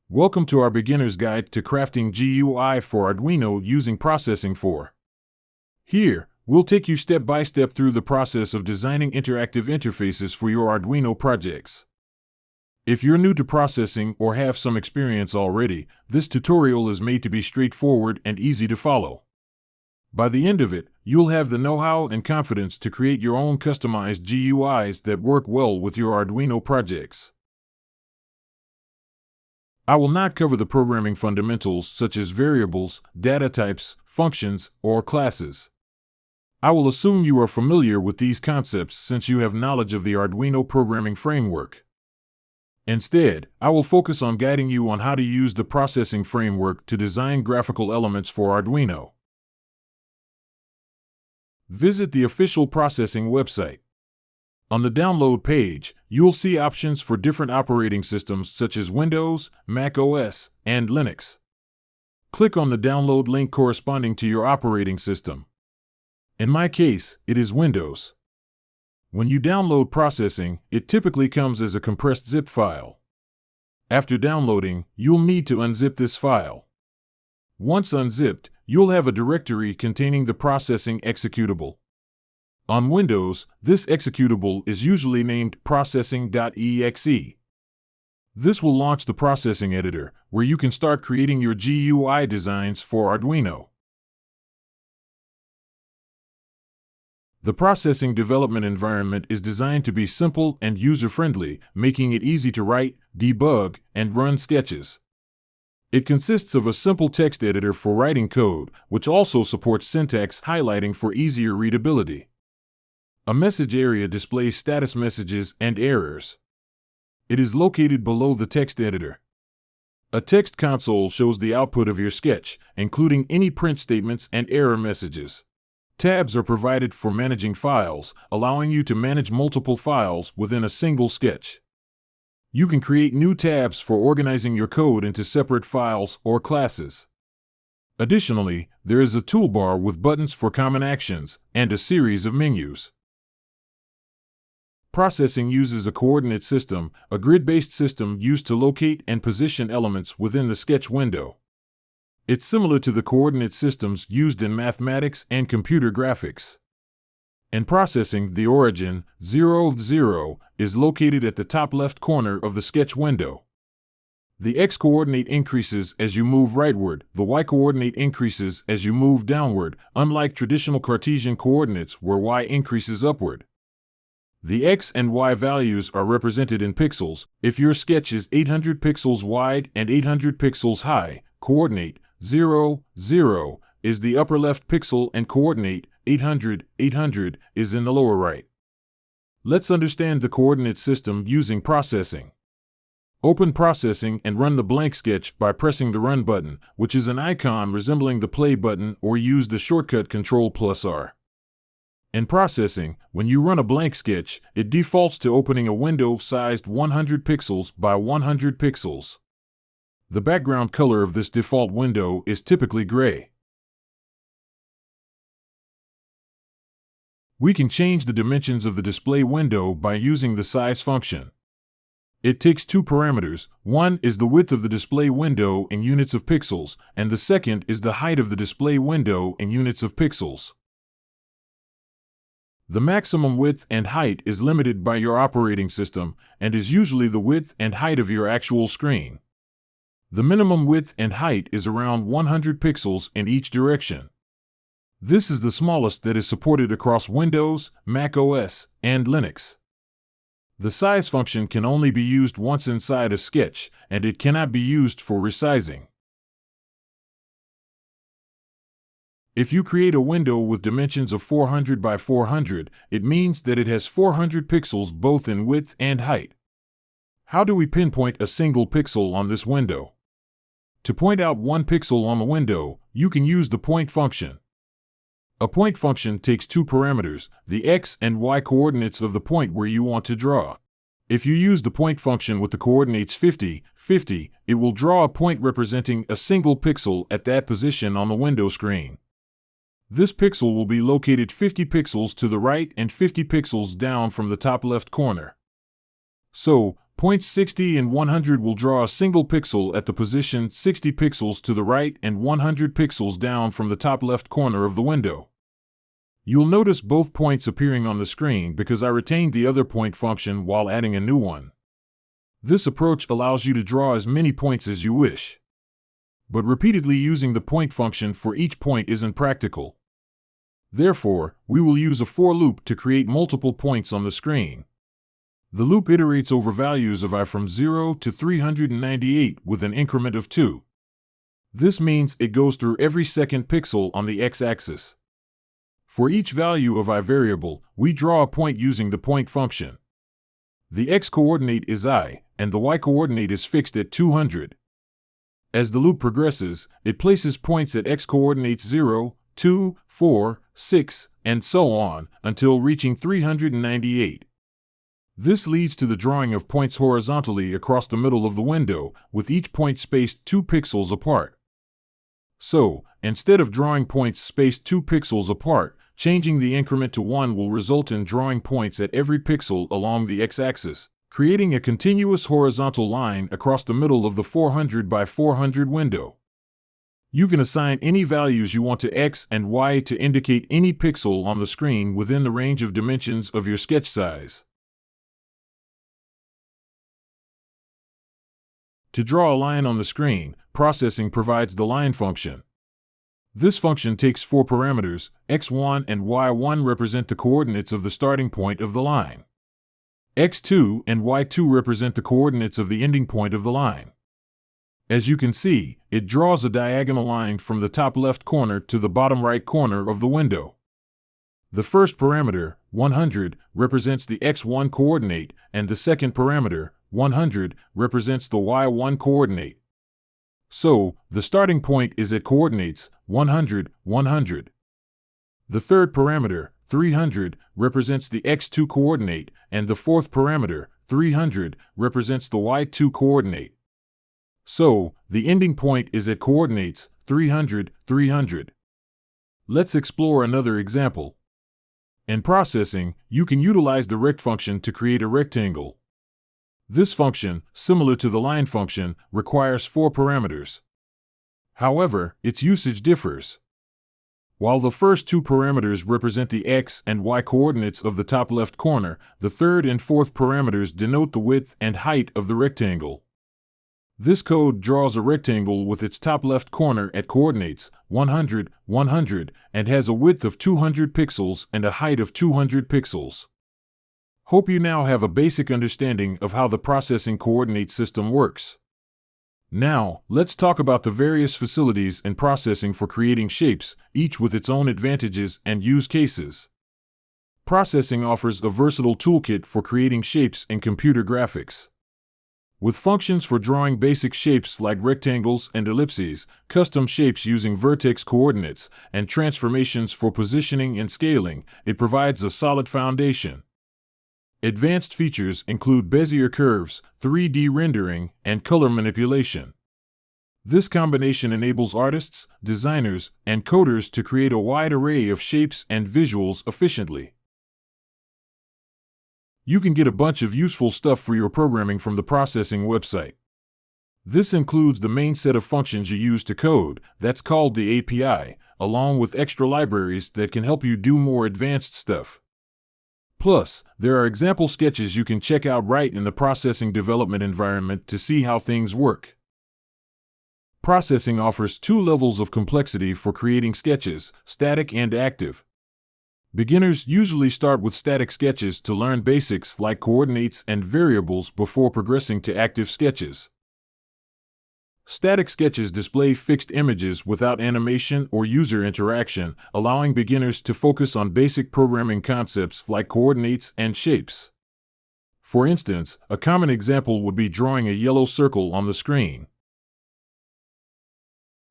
Welcome to our beginner's guide to crafting GUI for Arduino using Processing 4. Here, we'll take you step by step through the process of designing interactive interfaces for your Arduino projects. If you're new to processing or have some experience already, this tutorial is made to be straightforward and easy to follow. By the end of it, you'll have the know-how and confidence to create your own customized GUIs that work well with your Arduino projects. I will not cover the programming fundamentals such as variables, data types, functions, or classes. I will assume you are familiar with these concepts since you have knowledge of the Arduino programming framework. Instead, I will focus on guiding you on how to use the processing framework to design graphical elements for Arduino. Visit the official processing website. On the download page, you'll see options for different operating systems such as Windows, Mac OS, and Linux. Click on the download link corresponding to your operating system. In my case, it is Windows. When you download processing, it typically comes as a compressed zip file. After downloading, you'll need to unzip this file. Once unzipped, you'll have a directory containing the processing executable. On Windows, this executable is usually named processing.exe. This will launch the processing editor, where you can start creating your GUI designs for Arduino. The processing development environment is designed to be simple and user-friendly, making it easy to write, debug, and run sketches. It consists of a simple text editor for writing code, which also supports syntax highlighting for easier readability. A message area displays status messages and errors. It is located below the text editor. A text console shows the output of your sketch, including any print statements and error messages. Tabs are provided for managing files, allowing you to manage multiple files within a single sketch. You can create new tabs for organizing your code into separate files or classes. Additionally, there is a toolbar with buttons for common actions and a series of menus. Processing uses a coordinate system, a grid-based system used to locate and position elements within the sketch window. It's similar to the coordinate systems used in mathematics and computer graphics. In processing, the origin, 0, 0, is located at the top left corner of the sketch window. The x-coordinate increases as you move rightward, the y-coordinate increases as you move downward, unlike traditional Cartesian coordinates where y increases upward. The x and y values are represented in pixels. If your sketch is 800 pixels wide and 800 pixels high, coordinate 0, 0 is the upper left pixel and coordinate 800, 800 is in the lower right. Let's understand the coordinate system using processing. Open processing and run the blank sketch by pressing the Run button, which is an icon resembling the play button, or use the shortcut Ctrl+R. In processing, when you run a blank sketch, it defaults to opening a window sized 100 pixels by 100 pixels. The background color of this default window is typically gray. We can change the dimensions of the display window by using the size function. It takes two parameters. One is the width of the display window in units of pixels, and the second is the height of the display window in units of pixels. The maximum width and height is limited by your operating system and is usually the width and height of your actual screen. The minimum width and height is around 100 pixels in each direction. This is the smallest that is supported across Windows, Mac OS, and Linux. The size function can only be used once inside a sketch, and it cannot be used for resizing. If you create a window with dimensions of 400 by 400, it means that it has 400 pixels both in width and height. How do we pinpoint a single pixel on this window? To point out one pixel on the window, you can use the point function. A point function takes two parameters, the x and y coordinates of the point where you want to draw. If you use the point function with the coordinates 50, 50, it will draw a point representing a single pixel at that position on the window screen. This pixel will be located 50 pixels to the right and 50 pixels down from the top left corner. So, Points 60 and 100 will draw a single pixel at the position 60 pixels to the right and 100 pixels down from the top left corner of the window. You'll notice both points appearing on the screen because I retained the other point function while adding a new one. This approach allows you to draw as many points as you wish. But repeatedly using the point function for each point isn't practical. Therefore, we will use a for loop to create multiple points on the screen. The loop iterates over values of I from 0 to 398 with an increment of 2. This means it goes through every second pixel on the x-axis. For each value of I variable, we draw a point using the point function. The x-coordinate is I, and the y-coordinate is fixed at 200. As the loop progresses, it places points at x-coordinates 0, 2, 4, 6, and so on, until reaching 398. This leads to the drawing of points horizontally across the middle of the window, with each point spaced 2 pixels apart. So, instead of drawing points spaced 2 pixels apart, changing the increment to 1 will result in drawing points at every pixel along the x-axis, creating a continuous horizontal line across the middle of the 400 by 400 window. You can assign any values you want to x and y to indicate any pixel on the screen within the range of dimensions of your sketch size. To draw a line on the screen, Processing provides the line function. This function takes 4 parameters, x1 and y1 represent the coordinates of the starting point of the line. x2 and y2 represent the coordinates of the ending point of the line. As you can see, it draws a diagonal line from the top left corner to the bottom right corner of the window. The first parameter, 100, represents the x1 coordinate, and the second parameter, 100, represents the y1 coordinate. So, the starting point is at coordinates 100, 100. The third parameter, 300, represents the x2 coordinate, and the fourth parameter, 300, represents the y2 coordinate. So, the ending point is at coordinates 300, 300. Let's explore another example. In processing, you can utilize the rect function to create a rectangle. This function, similar to the line function, requires 4 parameters. However, its usage differs. While the first 2 parameters represent the x and y coordinates of the top left corner, the third and fourth parameters denote the width and height of the rectangle. This code draws a rectangle with its top left corner at coordinates 100, 100, and has a width of 200 pixels and a height of 200 pixels. Hope you now have a basic understanding of how the processing coordinate system works. Now, let's talk about the various facilities in processing for creating shapes, each with its own advantages and use cases. Processing offers a versatile toolkit for creating shapes in computer graphics. With functions for drawing basic shapes like rectangles and ellipses, custom shapes using vertex coordinates, and transformations for positioning and scaling, it provides a solid foundation. Advanced features include Bezier curves, 3D rendering, and color manipulation. This combination enables artists, designers, and coders to create a wide array of shapes and visuals efficiently. You can get a bunch of useful stuff for your programming from the processing website. This includes the main set of functions you use to code, that's called the API, along with extra libraries that can help you do more advanced stuff. Plus, there are example sketches you can check out right in the processing development environment to see how things work. Processing offers 2 levels of complexity for creating sketches, static and active. Beginners usually start with static sketches to learn basics like coordinates and variables before progressing to active sketches. Static sketches display fixed images without animation or user interaction, allowing beginners to focus on basic programming concepts like coordinates and shapes. For instance, a common example would be drawing a yellow circle on the screen.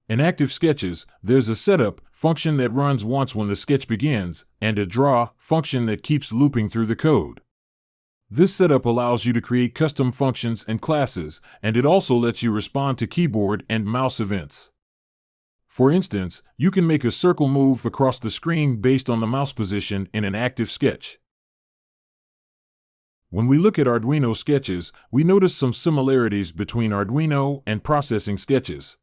In active sketches, there's a setup function that runs once when the sketch begins, and a draw function that keeps looping through the code. This setup allows you to create custom functions and classes, and it also lets you respond to keyboard and mouse events. For instance, you can make a circle move across the screen based on the mouse position in an active sketch. When we look at Arduino sketches, we notice some similarities between Arduino and processing sketches.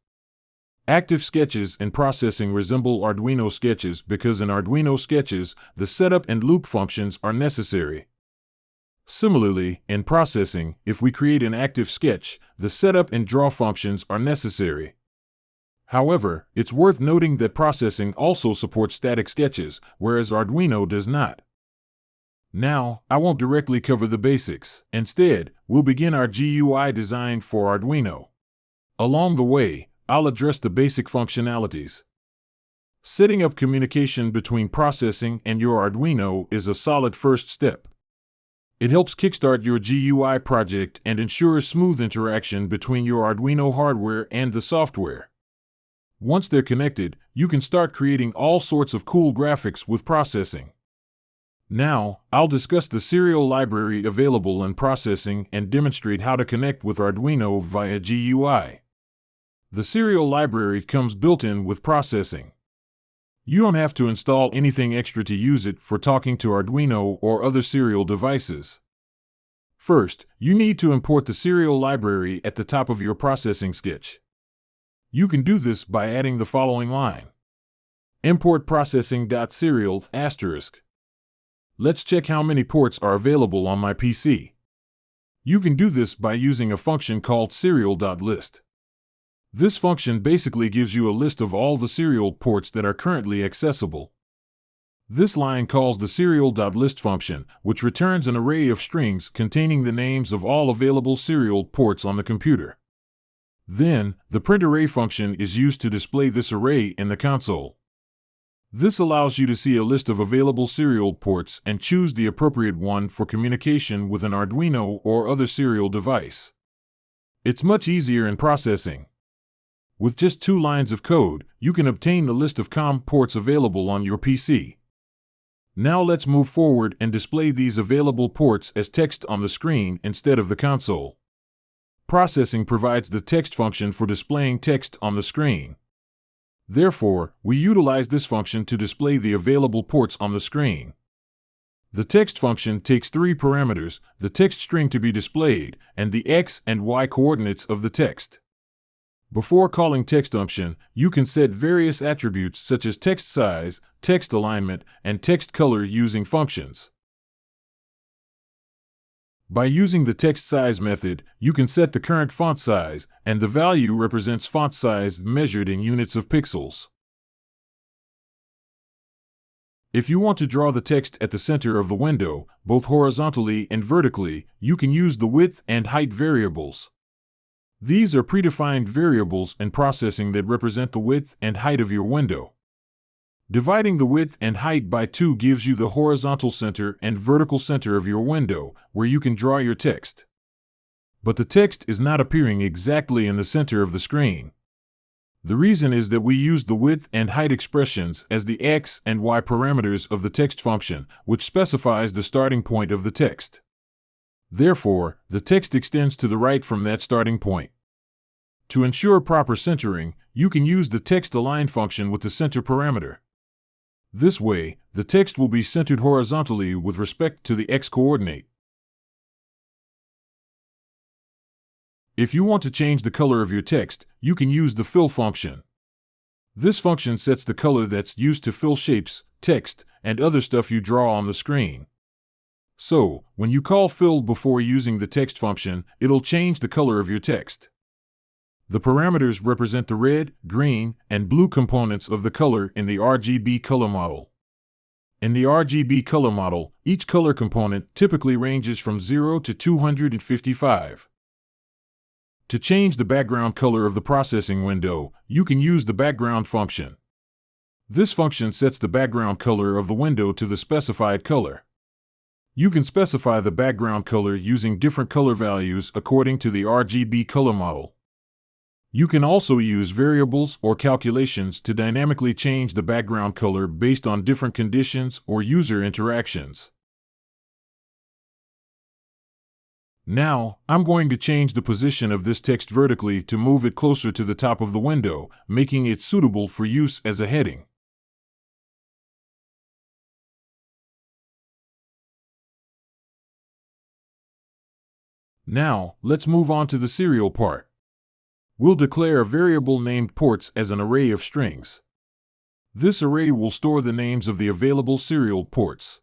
Active sketches and processing resemble Arduino sketches because in Arduino sketches, the setup and loop functions are necessary. Similarly, in processing, if we create an active sketch, the setup and draw functions are necessary. However, it's worth noting that processing also supports static sketches, whereas Arduino does not. Now, I won't directly cover the basics. Instead, we'll begin our GUI design for Arduino. Along the way, I'll address the basic functionalities. Setting up communication between processing and your Arduino is a solid first step. It helps kickstart your GUI project and ensures smooth interaction between your Arduino hardware and the software. Once they're connected, you can start creating all sorts of cool graphics with processing. Now, I'll discuss the serial library available in processing and demonstrate how to connect with Arduino via GUI. The serial library comes built-in with processing. You don't have to install anything extra to use it for talking to Arduino or other serial devices. First, you need to import the serial library at the top of your processing sketch. You can do this by adding the following line: import processing.serial*. Let's check how many ports are available on my PC. You can do this by using a function called serial.list. This function basically gives you a list of all the serial ports that are currently accessible. This line calls the serial.list function, which returns an array of strings containing the names of all available serial ports on the computer. Then, the printArray function is used to display this array in the console. This allows you to see a list of available serial ports and choose the appropriate one for communication with an Arduino or other serial device. It's much easier in processing. With just 2 lines of code, you can obtain the list of COM ports available on your PC. Now let's move forward and display these available ports as text on the screen instead of the console. Processing provides the text function for displaying text on the screen. Therefore, we utilize this function to display the available ports on the screen. The text function takes 3 parameters: the text string to be displayed, and the x and y coordinates of the text. Before calling text function, you can set various attributes such as text size, text alignment, and text color using functions. By using the text size method, you can set the current font size, and the value represents font size measured in units of pixels. If you want to draw the text at the center of the window, both horizontally and vertically, you can use the width and height variables. These are predefined variables in processing that represent the width and height of your window. Dividing the width and height by 2 gives you the horizontal center and vertical center of your window, where you can draw your text. But the text is not appearing exactly in the center of the screen. The reason is that we use the width and height expressions as the x and y parameters of the text function, which specifies the starting point of the text. Therefore, the text extends to the right from that starting point. To ensure proper centering, you can use the text align function with the center parameter. This way, the text will be centered horizontally with respect to the x-coordinate. If you want to change the color of your text, you can use the fill function. This function sets the color that's used to fill shapes, text, and other stuff you draw on the screen. So, when you call fill before using the text function, it'll change the color of your text. The parameters represent the red, green, and blue components of the color in the RGB color model. In the RGB color model, each color component typically ranges from 0 to 255. To change the background color of the processing window, you can use the background function. This function sets the background color of the window to the specified color. You can specify the background color using different color values according to the RGB color model. You can also use variables or calculations to dynamically change the background color based on different conditions or user interactions. Now, I'm going to change the position of this text vertically to move it closer to the top of the window, making it suitable for use as a heading. Now, let's move on to the serial part. We'll declare a variable named ports as an array of strings. This array will store the names of the available serial ports.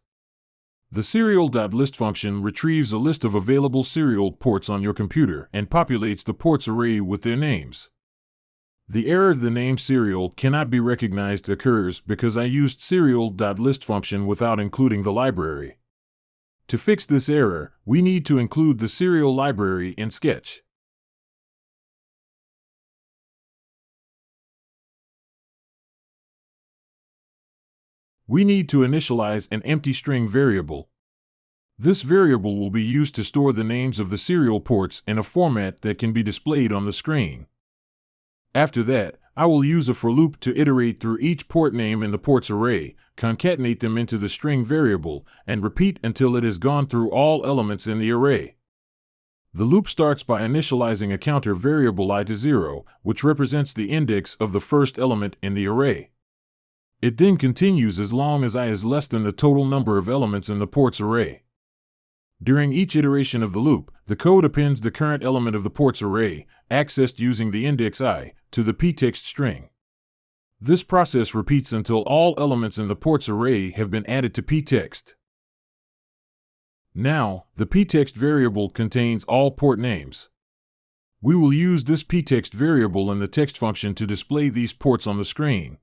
The serial.list function retrieves a list of available serial ports on your computer and populates the ports array with their names. The error "the name serial cannot be recognized" occurs because I used serial.list function without including the library. To fix this error, we need to include the serial library in Sketch. We need to initialize an empty string variable. This variable will be used to store the names of the serial ports in a format that can be displayed on the screen. After that, I will use a for loop to iterate through each port name in the ports array, concatenate them into the string variable, and repeat until it has gone through all elements in the array. The loop starts by initializing a counter variable I to 0, which represents the index of the first element in the array. It then continues as long as I is less than the total number of elements in the ports array. During each iteration of the loop, the code appends the current element of the ports array, accessed using the index I, to the ptext string. This process repeats until all elements in the ports array have been added to ptext. Now, the ptext variable contains all port names. We will use this ptext variable in the text function to display these ports on the screen.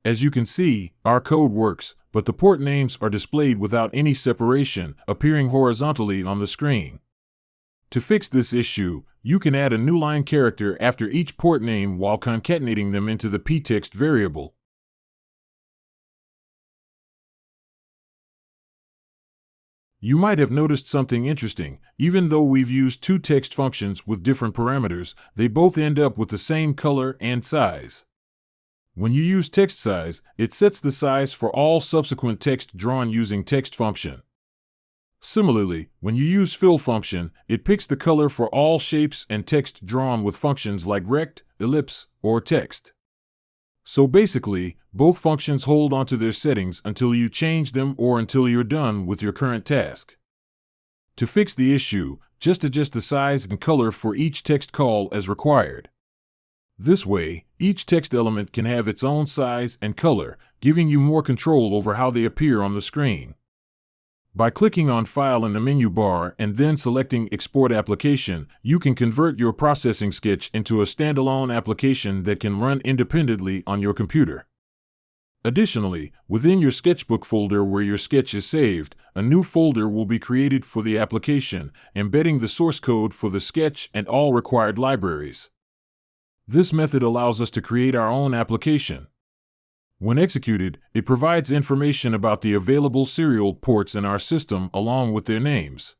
As you can see, our code works, but the port names are displayed without any separation, appearing horizontally on the screen. To fix this issue, you can add a new line character after each port name while concatenating them into the ptext variable. You might have noticed something interesting. Even though we've used two text functions with different parameters, they both end up with the same color and size. When you use text size, it sets the size for all subsequent text drawn using text function. Similarly, when you use fill function, it picks the color for all shapes and text drawn with functions like rect, ellipse, or text. So basically, both functions hold onto their settings until you change them or until you're done with your current task. To fix the issue, just adjust the size and color for each text call as required. This way, each text element can have its own size and color, giving you more control over how they appear on the screen. By clicking on File in the menu bar and then selecting Export Application, you can convert your processing sketch into a standalone application that can run independently on your computer. Additionally, within your sketchbook folder where your sketch is saved, a new folder will be created for the application, embedding the source code for the sketch and all required libraries. This method allows us to create our own application. When executed, it provides information about the available serial ports in our system along with their names.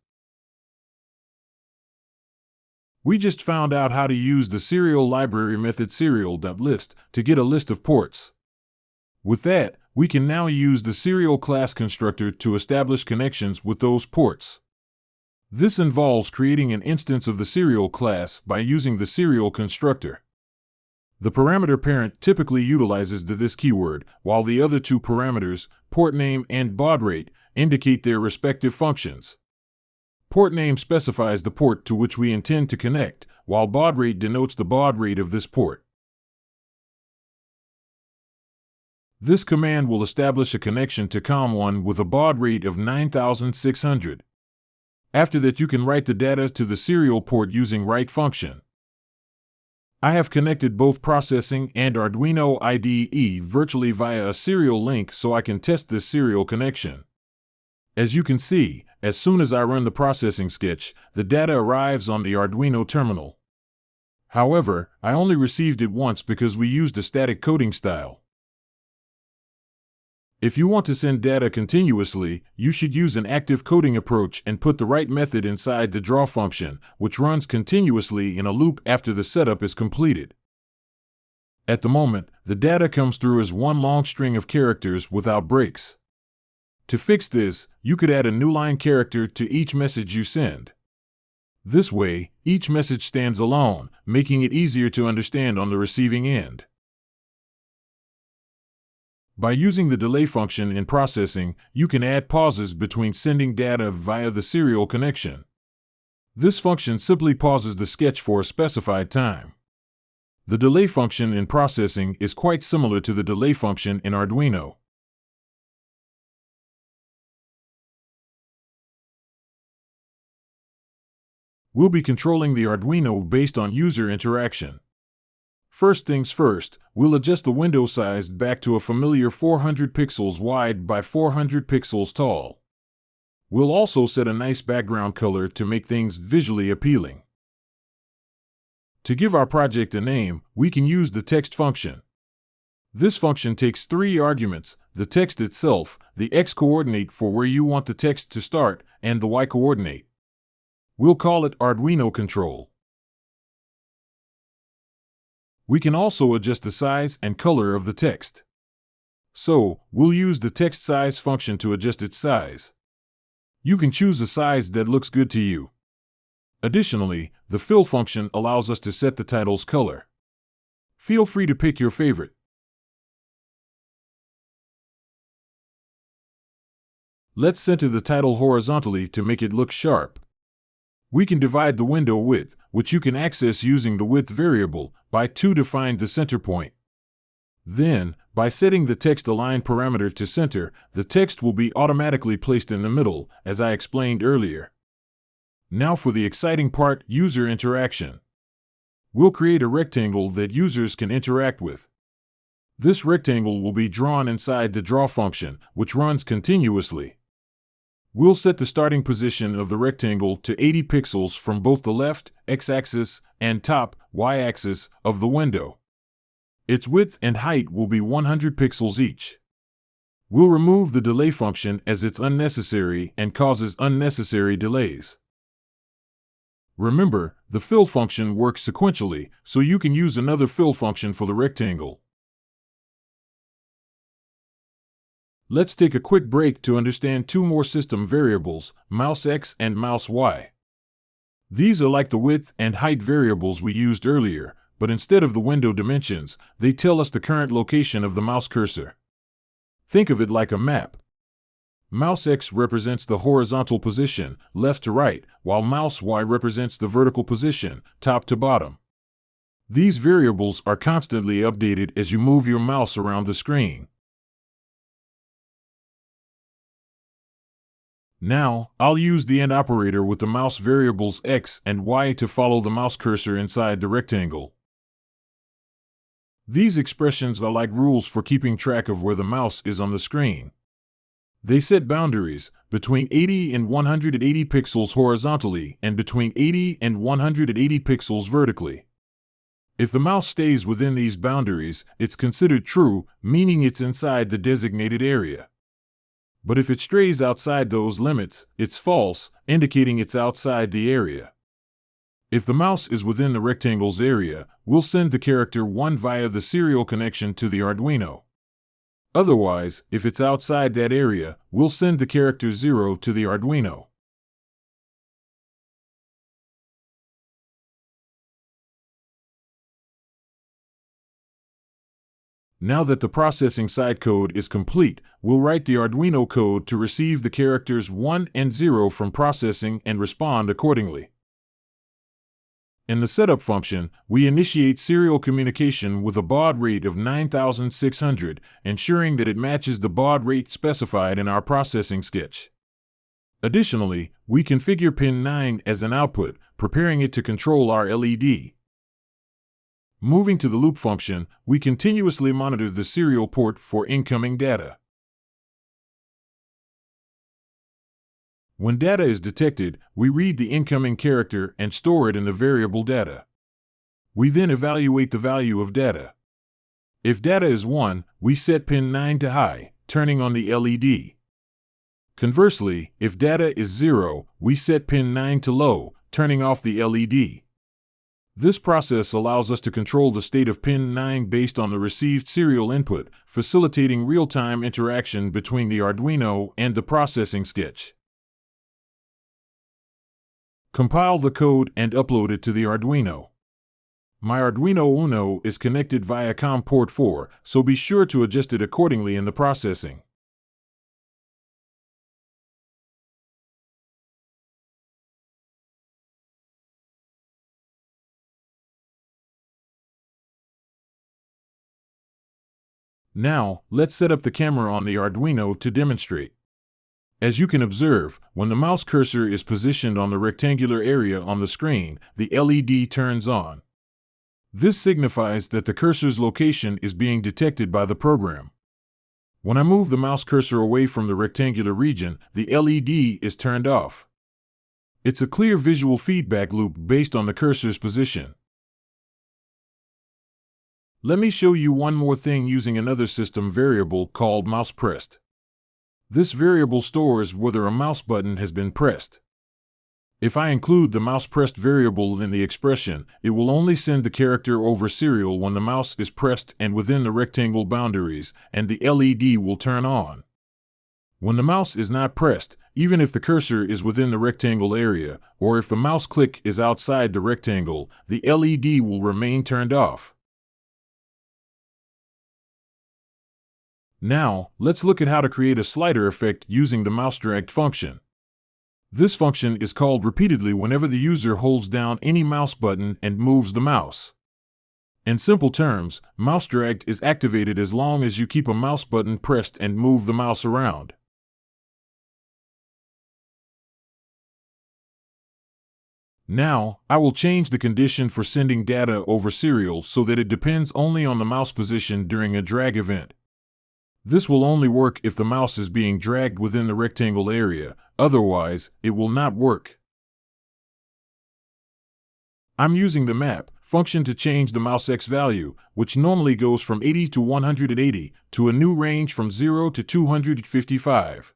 We just found out how to use the serial library method serial.list to get a list of ports. With that, we can now use the serial class constructor to establish connections with those ports. This involves creating an instance of the serial class by using the serial constructor. The parameter parent typically utilizes this keyword, while the other two parameters, port name and baud rate, indicate their respective functions. Port name specifies the port to which we intend to connect, while baud rate denotes the baud rate of this port. This command will establish a connection to COM1 with a baud rate of 9600. After that, you can write the data to the serial port using write function. I have connected both processing and Arduino IDE virtually via a serial link so I can test this serial connection. As you can see, as soon as I run the processing sketch, the data arrives on the Arduino terminal. However, I only received it once because we used a static coding style. If you want to send data continuously, you should use an active coding approach and put the right method inside the draw function, which runs continuously in a loop after the setup is completed. At the moment, the data comes through as one long string of characters without breaks. To fix this, you could add a new line character to each message you send. This way, each message stands alone, making it easier to understand on the receiving end. By using the delay function in processing, you can add pauses between sending data via the serial connection. This function simply pauses the sketch for a specified time. The delay function in processing is quite similar to the delay function in Arduino. We'll be controlling the Arduino based on user interaction. First things first, we'll adjust the window size back to a familiar 400 pixels wide by 400 pixels tall. We'll also set a nice background color to make things visually appealing. To give our project a name, we can use the text function. This function takes 3 arguments: the text itself, the x-coordinate for where you want the text to start, and the y-coordinate. We'll call it Arduino control. We can also adjust the size and color of the text. So, we'll use the text size function to adjust its size. You can choose a size that looks good to you. Additionally, the fill function allows us to set the title's color. Feel free to pick your favorite. Let's center the title horizontally to make it look sharp. We can divide the window width, which you can access using the width variable, by 2 to find the center point. Then, by setting the text align parameter to center, the text will be automatically placed in the middle, as I explained earlier. Now for the exciting part, user interaction. We'll create a rectangle that users can interact with. This rectangle will be drawn inside the draw function, which runs continuously. We'll set the starting position of the rectangle to 80 pixels from both the left, x-axis, and top, y-axis, of the window. Its width and height will be 100 pixels each. We'll remove the delay function as it's unnecessary and causes unnecessary delays. Remember, the fill function works sequentially, so you can use another fill function for the rectangle. Let's take a quick break to understand 2 more system variables, mouse X and mouse Y. These are like the width and height variables we used earlier, but instead of the window dimensions, they tell us the current location of the mouse cursor. Think of it like a map. Mouse X represents the horizontal position, left to right, while mouse Y represents the vertical position, top to bottom. These variables are constantly updated as you move your mouse around the screen. Now, I'll use the AND operator with the mouse variables X and Y to follow the mouse cursor inside the rectangle. These expressions are like rules for keeping track of where the mouse is on the screen. They set boundaries between 80 and 180 pixels horizontally and between 80 and 180 pixels vertically. If the mouse stays within these boundaries, it's considered true, meaning it's inside the designated area. But if it strays outside those limits, it's false, indicating it's outside the area. If the mouse is within the rectangle's area, we'll send the character 1 via the serial connection to the Arduino. Otherwise, if it's outside that area, we'll send the character 0 to the Arduino. Now that the processing side code is complete, we'll write the Arduino code to receive the characters 1 and 0 from processing and respond accordingly. In the setup function, we initiate serial communication with a baud rate of 9600, ensuring that it matches the baud rate specified in our processing sketch. Additionally, we configure pin 9 as an output, preparing it to control our LED. Moving to the loop function, we continuously monitor the serial port for incoming data. When data is detected, we read the incoming character and store it in the variable data. We then evaluate the value of data. If data is 1, we set pin 9 to high, turning on the LED. Conversely, if data is 0, we set pin 9 to low, turning off the LED. This process allows us to control the state of pin 9 based on the received serial input, facilitating real-time interaction between the Arduino and the processing sketch. Compile the code and upload it to the Arduino. My Arduino Uno is connected via COM port 4, so be sure to adjust it accordingly in the processing. Now, let's set up the camera on the Arduino to demonstrate. As you can observe, when the mouse cursor is positioned on the rectangular area on the screen, the LED turns on. This signifies that the cursor's location is being detected by the program. When I move the mouse cursor away from the rectangular region, the LED is turned off. It's a clear visual feedback loop based on the cursor's position. Let me show you one more thing using another system variable called mouse pressed. This variable stores whether a mouse button has been pressed. If I include the mouse pressed variable in the expression, it will only send the character over serial when the mouse is pressed and within the rectangle boundaries, and the LED will turn on. When the mouse is not pressed, even if the cursor is within the rectangle area, or if the mouse click is outside the rectangle, the LED will remain turned off. Now, let's look at how to create a slider effect using the mouse dragged function. This function is called repeatedly whenever the user holds down any mouse button and moves the mouse. In simple terms, mouse dragged is activated as long as you keep a mouse button pressed and move the mouse around. Now, I will change the condition for sending data over serial so that it depends only on the mouse position during a drag event. This will only work if the mouse is being dragged within the rectangle area, otherwise, it will not work. I'm using the map function to change the mouse X value, which normally goes from 80 to 180, to a new range from 0 to 255.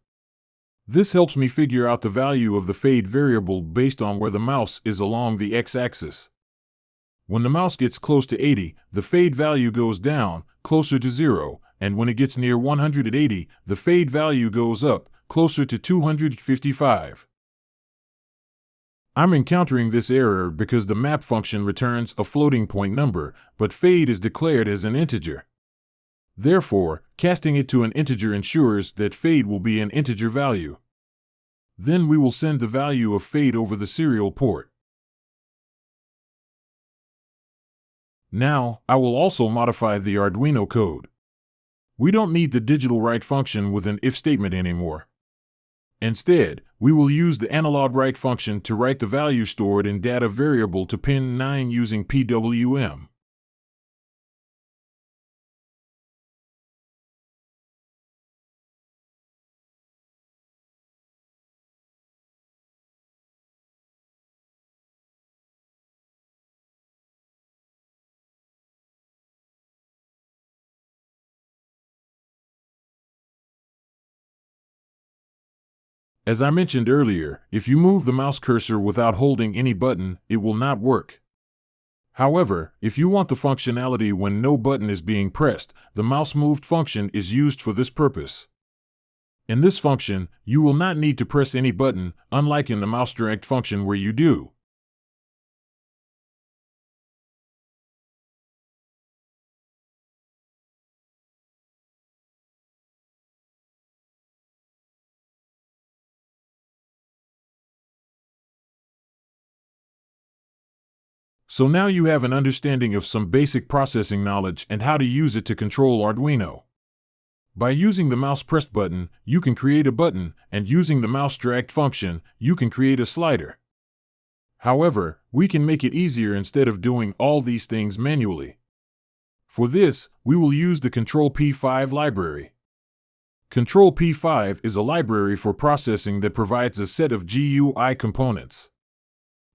This helps me figure out the value of the fade variable based on where the mouse is along the X-axis. When the mouse gets close to 80, the fade value goes down, closer to 0, and when it gets near 180, the fade value goes up, closer to 255. I'm encountering this error because the map function returns a floating point number, but fade is declared as an integer. Therefore, casting it to an integer ensures that fade will be an integer value. Then we will send the value of fade over the serial port. Now, I will also modify the Arduino code. We don't need the digital write function with an if statement anymore. Instead, we will use the analog write function to write the value stored in data variable to pin 9 using PWM. As I mentioned earlier, if you move the mouse cursor without holding any button, it will not work. However, if you want the functionality when no button is being pressed, the mouse moved function is used for this purpose. In this function, you will not need to press any button, unlike in the mouse dragged function where you do. So now you have an understanding of some basic processing knowledge and how to use it to control Arduino. By using the mouse pressed button, you can create a button, and using the mouse dragged function, you can create a slider. However, we can make it easier instead of doing all these things manually. For this, we will use the Control P5 library. Control P5 is a library for processing that provides a set of GUI components.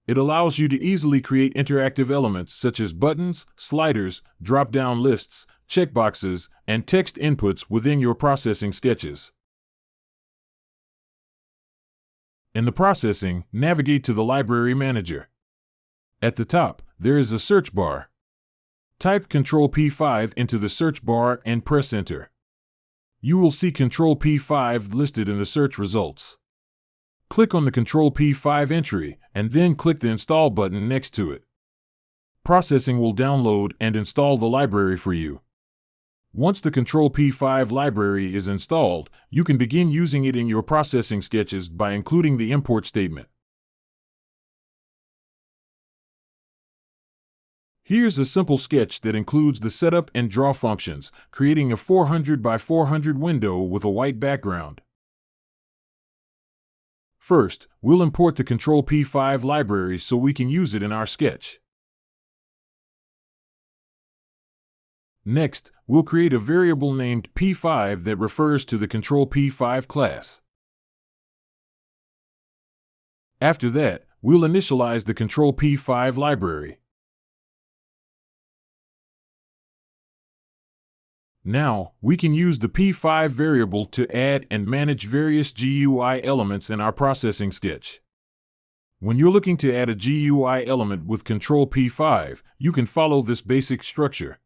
It allows you to easily create interactive elements such as buttons, sliders, drop-down lists, checkboxes, and text inputs within your processing sketches. In the processing, navigate to the Library Manager. At the top, there is a search bar. Type Control P5 into the search bar and press Enter. You will see Control P5 listed in the search results. Click on the Control P5 entry, and then click the Install button next to it. Processing will download and install the library for you. Once the Control P5 library is installed, you can begin using it in your processing sketches by including the import statement. Here's a simple sketch that includes the setup and draw functions, creating a 400 by 400 window with a white background. First, we'll import the Control P5 library so we can use it in our sketch. Next, we'll create a variable named P5 that refers to the Control P5 class. After that, we'll initialize the Control P5 library. Now, we can use the P5 variable to add and manage various GUI elements in our processing sketch. When you're looking to add a GUI element with Control P5, you can follow this basic structure.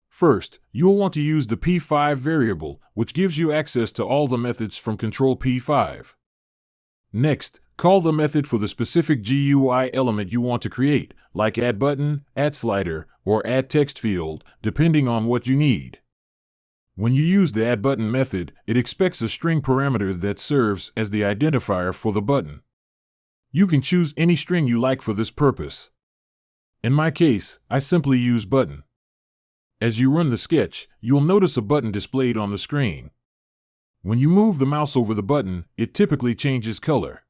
First, you'll want to use the P5 variable, which gives you access to all the methods from Control P5. Next, call the method for the specific GUI element you want to create, like add button, add slider, or add text field, depending on what you need. When you use the add button method, it expects a string parameter that serves as the identifier for the button. You can choose any string you like for this purpose. In my case, I simply use button. As you run the sketch, you'll notice a button displayed on the screen. When you move the mouse over the button, it typically changes color.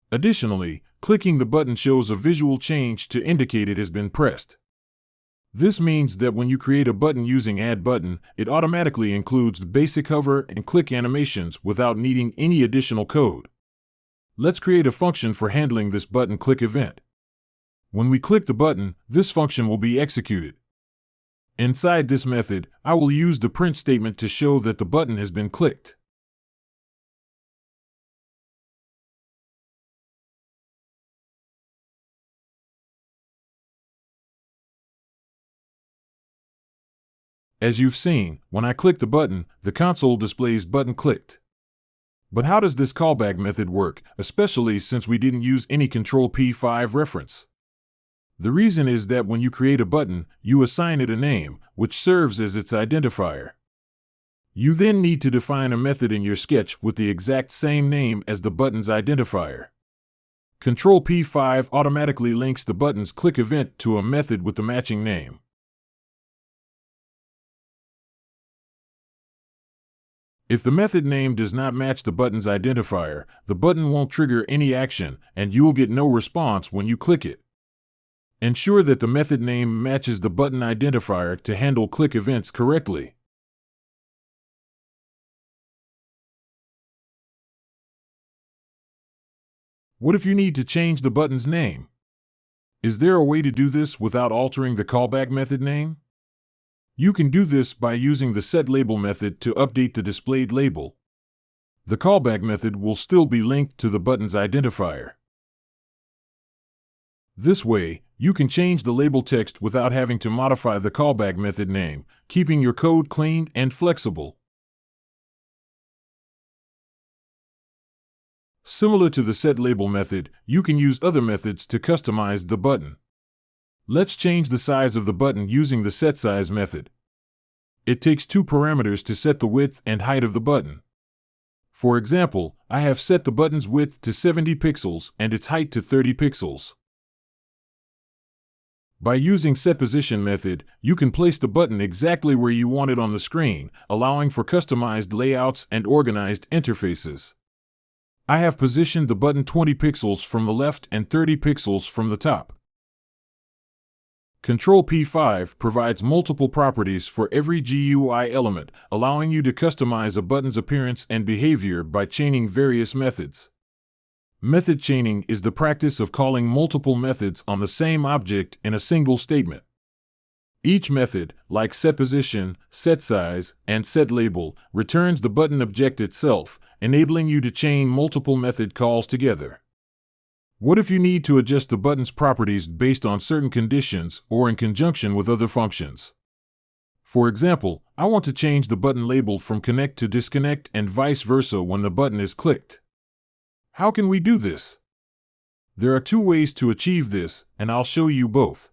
Additionally, clicking the button shows a visual change to indicate it has been pressed. This means that when you create a button using Add Button, it automatically includes the basic hover and click animations without needing any additional code. Let's create a function for handling this button click event. When we click the button, this function will be executed. Inside this method, I will use the print statement to show that the button has been clicked. As you've seen, when I click the button, the console displays button clicked. But how does this callback method work, especially since we didn't use any Control P5 reference? The reason is that when you create a button, you assign it a name, which serves as its identifier. You then need to define a method in your sketch with the exact same name as the button's identifier. Control P5 automatically links the button's click event to a method with the matching name. If the method name does not match the button's identifier, the button won't trigger any action, and you will get no response when you click it. Ensure that the method name matches the button identifier to handle click events correctly. What if you need to change the button's name? Is there a way to do this without altering the callback method name? You can do this by using the setLabel method to update the displayed label. The callback method will still be linked to the button's identifier. This way, you can change the label text without having to modify the callback method name, keeping your code clean and flexible. Similar to the setLabel method, you can use other methods to customize the button. Let's change the size of the button using the setSize method. It takes two parameters to set the width and height of the button. For example, I have set the button's width to 70 pixels and its height to 30 pixels. By using setPosition method, you can place the button exactly where you want it on the screen, allowing for customized layouts and organized interfaces. I have positioned the button 20 pixels from the left and 30 pixels from the top. Control P5 provides multiple properties for every GUI element, allowing you to customize a button's appearance and behavior by chaining various methods. Method chaining is the practice of calling multiple methods on the same object in a single statement. Each method, like setPosition, setSize, and setLabel, returns the button object itself, enabling you to chain multiple method calls together. What if you need to adjust the button's properties based on certain conditions or in conjunction with other functions? For example, I want to change the button label from connect to disconnect and vice versa when the button is clicked. How can we do this? There are two ways to achieve this, and I'll show you both.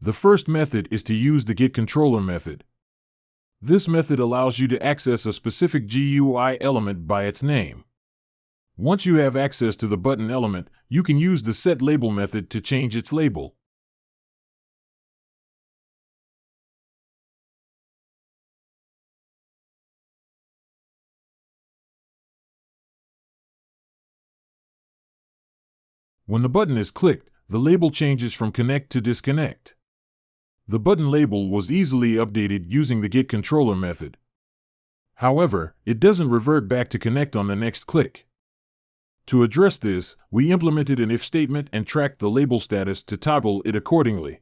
The first method is to use the getController method. This method allows you to access a specific GUI element by its name. Once you have access to the button element, you can use the setLabel method to change its label. When the button is clicked, the label changes from connect to disconnect. The button label was easily updated using the getController method. However, it doesn't revert back to connect on the next click. To address this, we implemented an if statement and tracked the label status to toggle it accordingly.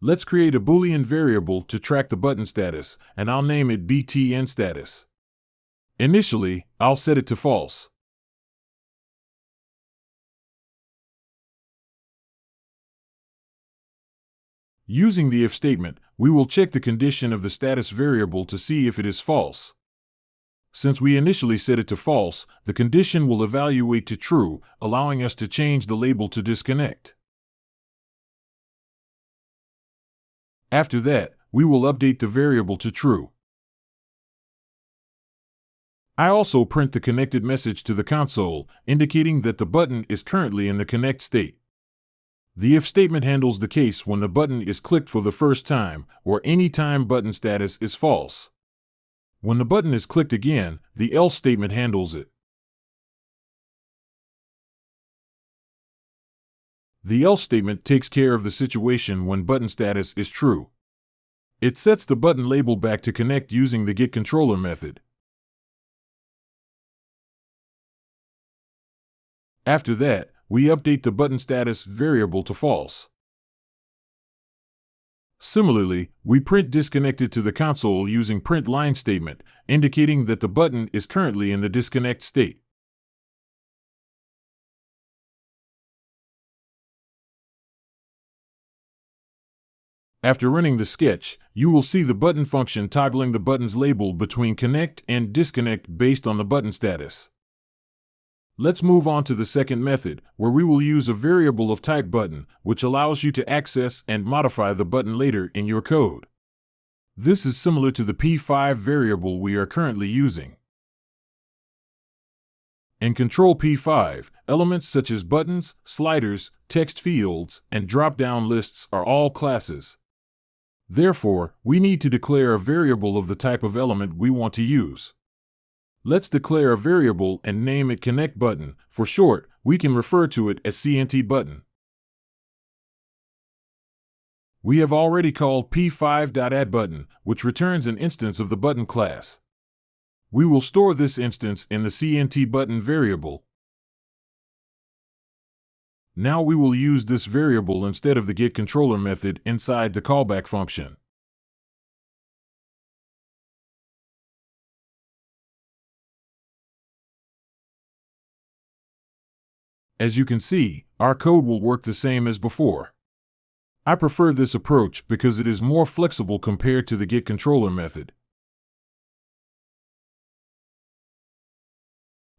Let's create a Boolean variable to track the button status, and I'll name it btn status. Initially, I'll set it to false. Using the if statement, we will check the condition of the status variable to see if it is false. Since we initially set it to false, the condition will evaluate to true, allowing us to change the label to disconnect. After that, we will update the variable to true. I also print the connected message to the console, indicating that the button is currently in the connect state. The if statement handles the case when the button is clicked for the first time, or any time button status is false. When the button is clicked again, the else statement handles it. The else statement takes care of the situation when button status is true. It sets the button label back to connect using the getController method. After that, we update the button status variable to false. Similarly, we print disconnected to the console using print line statement, indicating that the button is currently in the disconnect state. After running the sketch, you will see the button function toggling the button's label between connect and disconnect based on the button status. Let's move on to the second method, where we will use a variable of type button, which allows you to access and modify the button later in your code. This is similar to the P5 variable we are currently using. In Control P5, elements such as buttons, sliders, text fields, and drop-down lists are all classes. Therefore, we need to declare a variable of the type of element we want to use. Let's declare a variable and name it connectButton. For short, we can refer to it as CNTButton. We have already called p5.addButton, which returns an instance of the button class. We will store this instance in the CNTButton variable. Now we will use this variable instead of the getController method inside the callback function. As you can see, our code will work the same as before. I prefer this approach because it is more flexible compared to the getController method.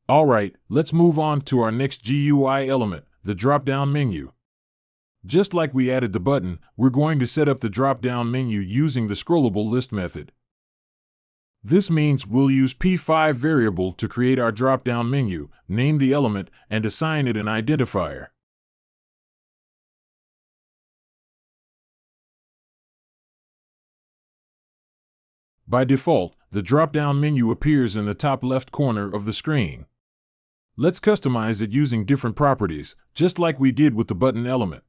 Alright, let's move on to our next GUI element, the drop-down menu. Just like we added the button, we're going to set up the drop-down menu using the scrollable list method. This means we'll use P5 variable to create our drop-down menu, name the element, and assign it an identifier. By default, the drop-down menu appears in the top left corner of the screen. Let's customize it using different properties, just like we did with the button element.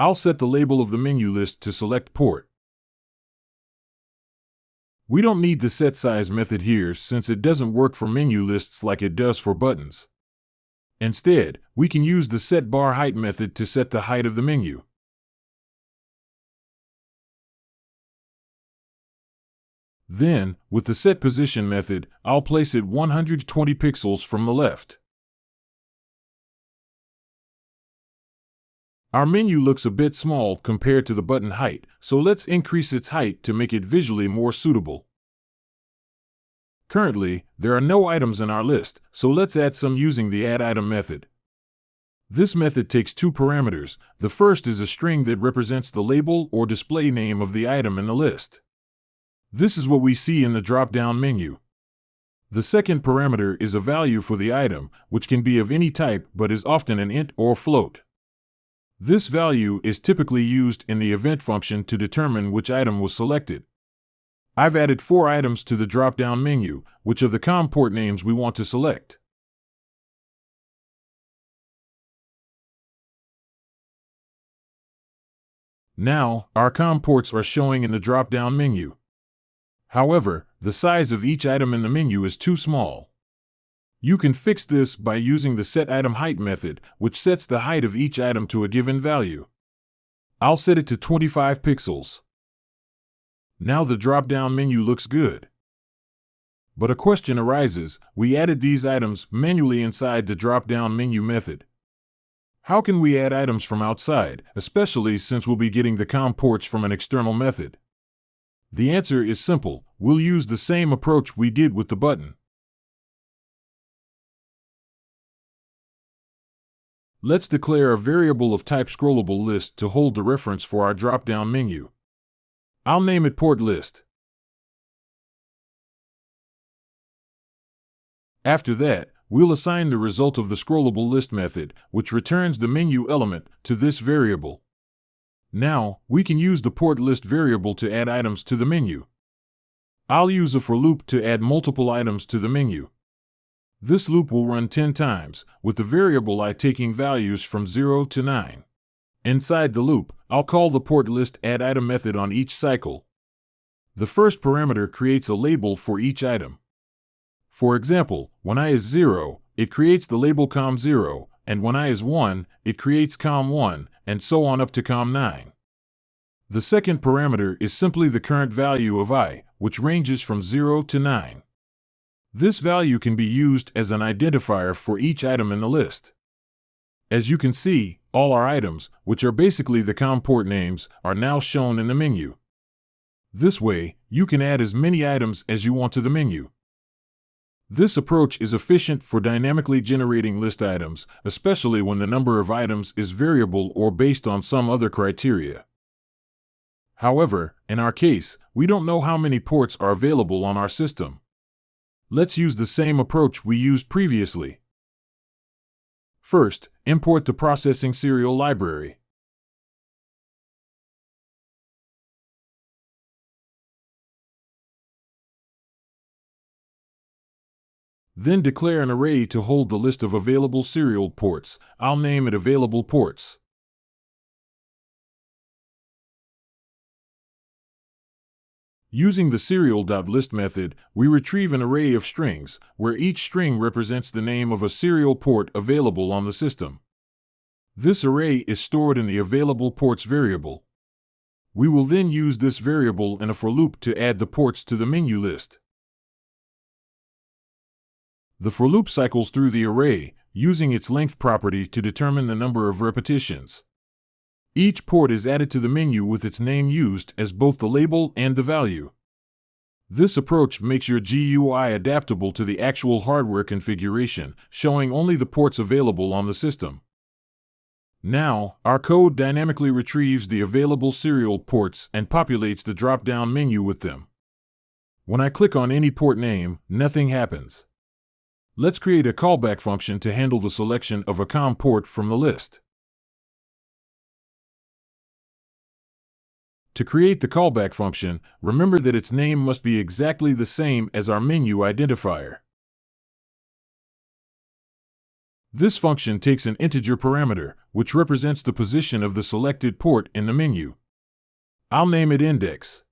I'll set the label of the menu list to select port. We don't need the set size method here since it doesn't work for menu lists like it does for buttons. Instead, we can use the set bar height method to set the height of the menu. Then, with the set position method, I'll place it 120 pixels from the left. Our menu looks a bit small compared to the button height, so let's increase its height to make it visually more suitable. Currently, there are no items in our list, so let's add some using the add_item method. This method takes two parameters. The first is a string that represents the label or display name of the item in the list. This is what we see in the drop-down menu. The second parameter is a value for the item, which can be of any type but is often an int or float. This value is typically used in the event function to determine which item was selected. I've added 4 items to the drop-down menu, which are the COM port names we want to select. Now, our COM ports are showing in the drop-down menu. However, the size of each item in the menu is too small. You can fix this by using the setItemHeight method, which sets the height of each item to a given value. I'll set it to 25 pixels. Now the drop-down menu looks good. But a question arises: we added these items manually inside the drop-down menu method. How can we add items from outside, especially since we'll be getting the COM ports from an external method? The answer is simple: we'll use the same approach we did with the button. Let's declare a variable of type scrollable list to hold the reference for our drop-down menu. I'll name it port list. After that, we'll assign the result of the scrollable list method, which returns the menu element, to this variable. Now, we can use the port list variable to add items to the menu. I'll use a for loop to add multiple items to the menu. This loop will run 10 times, with the variable I taking values from 0 to 9. Inside the loop, I'll call the port list add_item method on each cycle. The first parameter creates a label for each item. For example, when I is 0, it creates the label COM0, and when I is 1, it creates COM1, and so on up to COM9. The second parameter is simply the current value of I, which ranges from 0 to 9. This value can be used as an identifier for each item in the list. As you can see, all our items, which are basically the COM port names, are now shown in the menu. This way, you can add as many items as you want to the menu. This approach is efficient for dynamically generating list items, especially when the number of items is variable or based on some other criteria. However, in our case, we don't know how many ports are available on our system. Let's use the same approach we used previously. First, import the processing serial library. Then declare an array to hold the list of available serial ports. I'll name it available ports. Using the serial.list method, we retrieve an array of strings, where each string represents the name of a serial port available on the system. This array is stored in the available ports variable. We will then use this variable in a for loop to add the ports to the menu list. The for loop cycles through the array, using its length property to determine the number of repetitions. Each port is added to the menu with its name used as both the label and the value. This approach makes your GUI adaptable to the actual hardware configuration, showing only the ports available on the system. Now, our code dynamically retrieves the available serial ports and populates the drop-down menu with them. When I click on any port name, nothing happens. Let's create a callback function to handle the selection of a COM port from the list. To create the callback function, remember that its name must be exactly the same as our menu identifier. This function takes an integer parameter, which represents the position of the selected port in the menu. I'll name it index.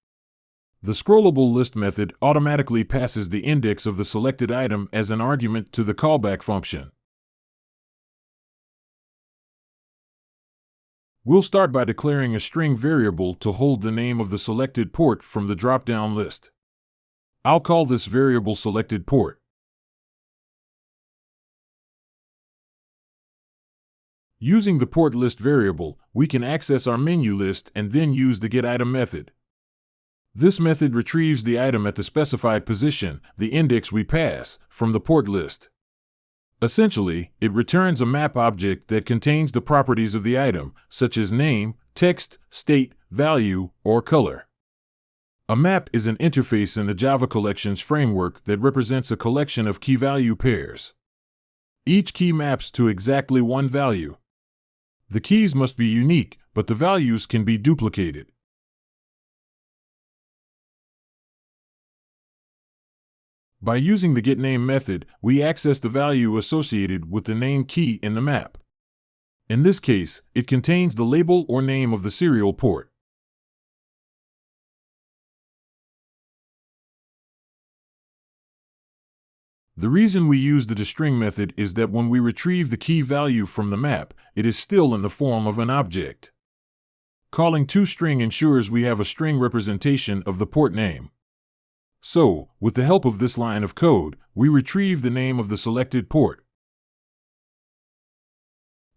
The scrollable list method automatically passes the index of the selected item as an argument to the callback function. We'll start by declaring a string variable to hold the name of the selected port from the drop-down list. I'll call this variable selected port. Using the port list variable, we can access our menu list and then use the getItem method. This method retrieves the item at the specified position, the index we pass, from the port list. Essentially, it returns a map object that contains the properties of the item, such as name, text, state, value, or color. A map is an interface in the Java Collections framework that represents a collection of key-value pairs. Each key maps to exactly one value. The keys must be unique, but the values can be duplicated. By using the getName method, we access the value associated with the name key in the map. In this case, it contains the label or name of the serial port. The reason we use the toString method is that when we retrieve the key value from the map, it is still in the form of an object. Calling toString ensures we have a string representation of the port name. So, with the help of this line of code, we retrieve the name of the selected port.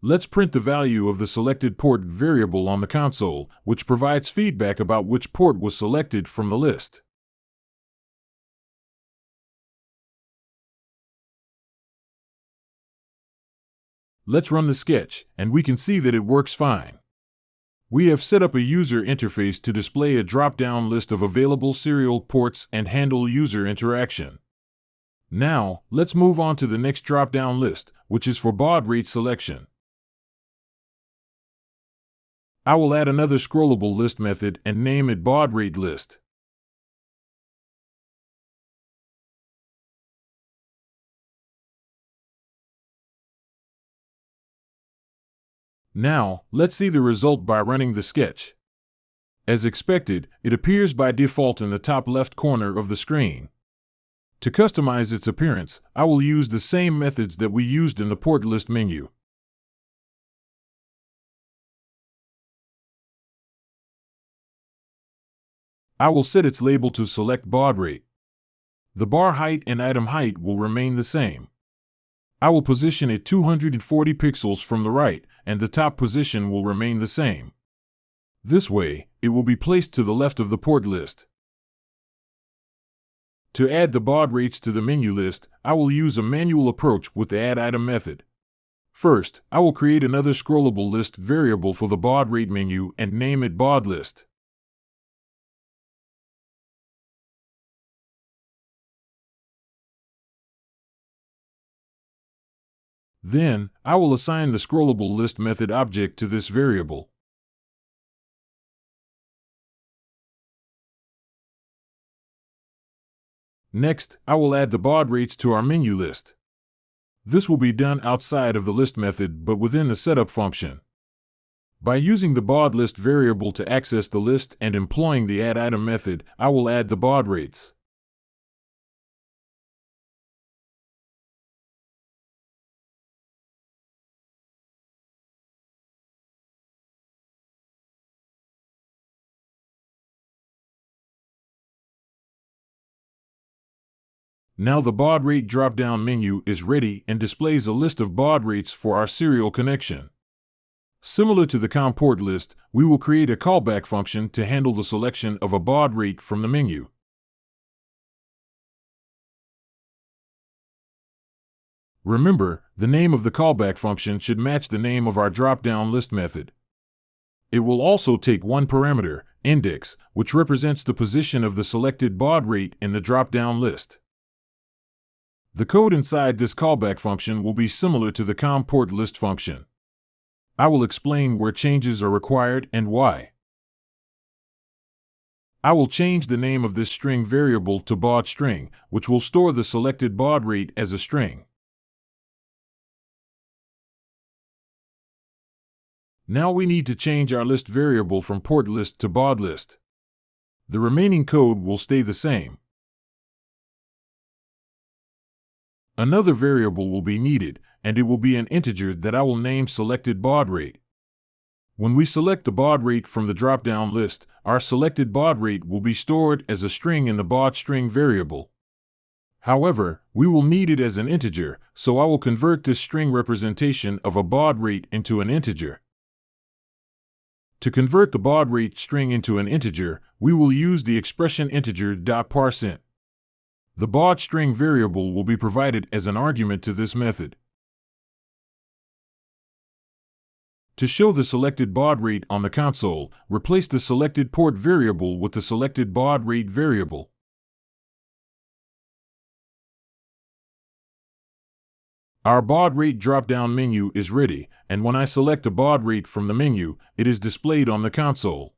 Let's print the value of the selected port variable on the console, which provides feedback about which port was selected from the list. Let's run the sketch, and we can see that it works fine. We have set up a user interface to display a drop-down list of available serial ports and handle user interaction. Now, let's move on to the next drop-down list, which is for baud rate selection. I will add another scrollable list method and name it baud rate list. Now, let's see the result by running the sketch. As expected, it appears by default in the top left corner of the screen. To customize its appearance, I will use the same methods that we used in the port list menu. I will set its label to select baud rate. The bar height and item height will remain the same. I will position it 240 pixels from the right, and the top position will remain the same. This way, it will be placed to the left of the port list. To add the baud rates to the menu list, I will use a manual approach with the addItem method. First, I will create another scrollable list variable for the baud rate menu and name it baud list. Then, I will assign the scrollable list method object to this variable. Next, I will add the baud rates to our menu list. This will be done outside of the list method but within the setup function. By using the baud list variable to access the list and employing the addItem method, I will add the baud rates. Now the baud rate drop-down menu is ready and displays a list of baud rates for our serial connection. Similar to the COM port list, we will create a callback function to handle the selection of a baud rate from the menu. Remember, the name of the callback function should match the name of our drop-down list method. It will also take one parameter, index, which represents the position of the selected baud rate in the drop-down list. The code inside this callback function will be similar to the COM port list function. I will explain where changes are required and why. I will change the name of this string variable to baud string, which will store the selected baud rate as a string. Now we need to change our list variable from port list to baud list. The remaining code will stay the same. Another variable will be needed, and it will be an integer that I will name selected baud rate. When we select the baud rate from the drop-down list, our selected baud rate will be stored as a string in the baud string variable. However, we will need it as an integer, so I will convert this string representation of a baud rate into an integer. To convert the baud rate string into an integer, we will use the expression integer.parseInt. The baud string variable will be provided as an argument to this method. To show the selected baud rate on the console, replace the selected port variable with the selected baud rate variable. Our baud rate drop-down menu is ready, and when I select a baud rate from the menu, it is displayed on the console.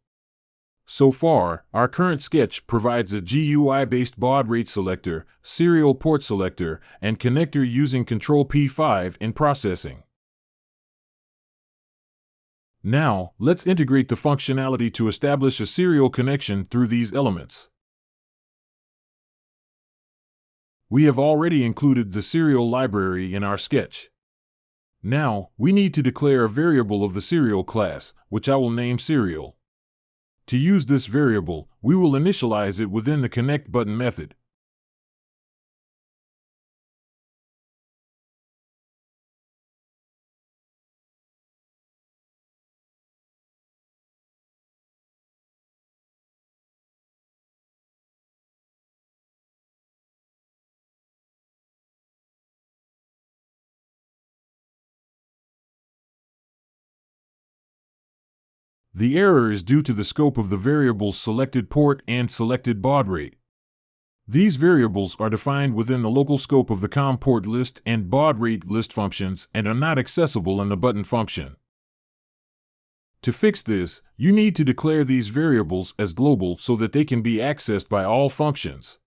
So far, our current sketch provides a GUI-based baud rate selector, serial port selector, and connector using Control P5 in processing. Now, let's integrate the functionality to establish a serial connection through these elements. We have already included the serial library in our sketch. Now, we need to declare a variable of the serial class, which I will name serial. To use this variable, we will initialize it within the connect button method. The error is due to the scope of the variables selected port and selected baud rate. These variables are defined within the local scope of the COM port list and baud rate list functions and are not accessible in the button function. To fix this, you need to declare these variables as global so that they can be accessed by all functions.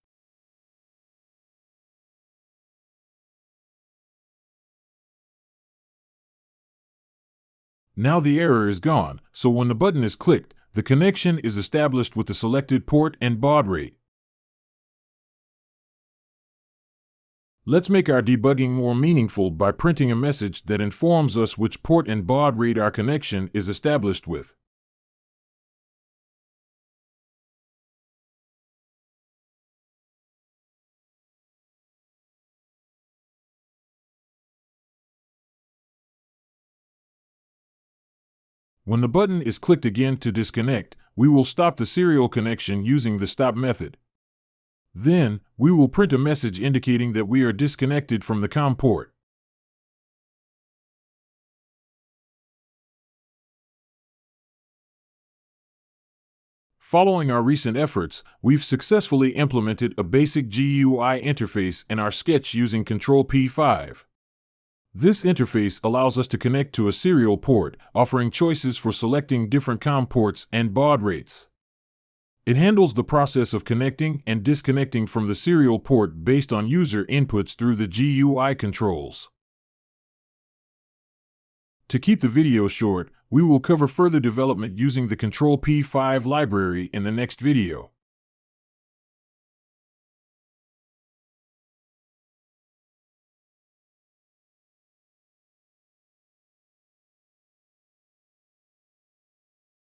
Now the error is gone, so when the button is clicked, the connection is established with the selected port and baud rate. Let's make our debugging more meaningful by printing a message that informs us which port and baud rate our connection is established with. When the button is clicked again to disconnect, we will stop the serial connection using the stop method. Then, we will print a message indicating that we are disconnected from the COM port. Following our recent efforts, we've successfully implemented a basic GUI interface in our sketch using Control P5. This interface allows us to connect to a serial port, offering choices for selecting different COM ports and baud rates. It handles the process of connecting and disconnecting from the serial port based on user inputs through the GUI controls. To keep the video short, we will cover further development using the Control P5 library in the next video.